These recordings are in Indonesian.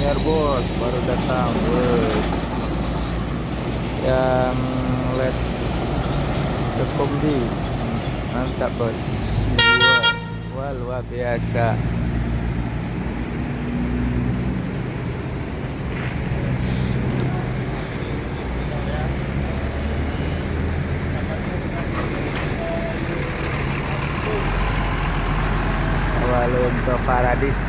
senior bos baru datang bos, yang LED sekombi mantap bos. Wah, luar biasa. Awal untuk Paradis.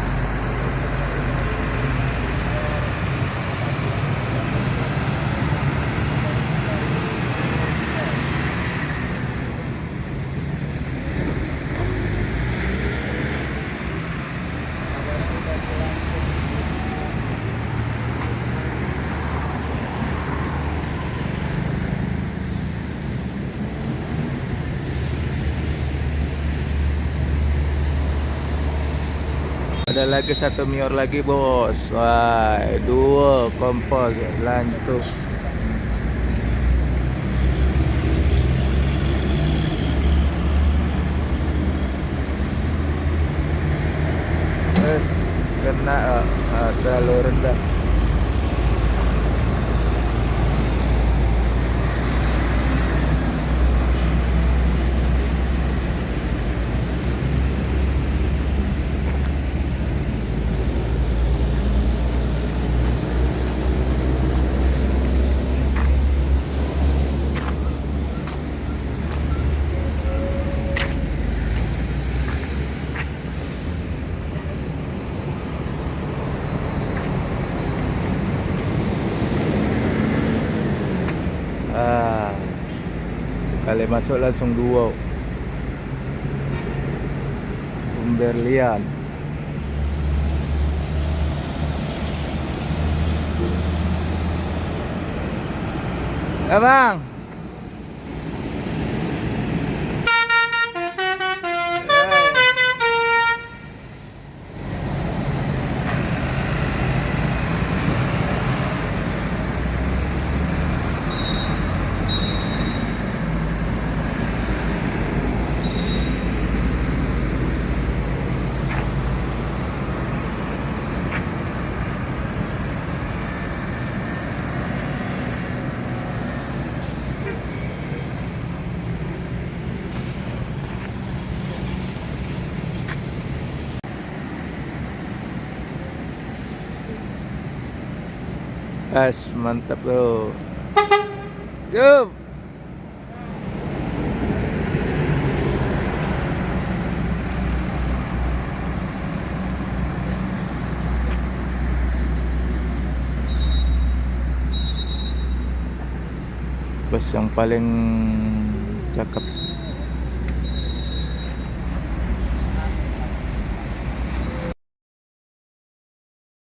Ada lagi satu Mior lagi bos. Wah, dua kompos lantuk. Terus kena terlalu rendah. Sekali masuk langsung dua pemberlian. Bang. Mantap loh. Yup. Bos yang paling cakep.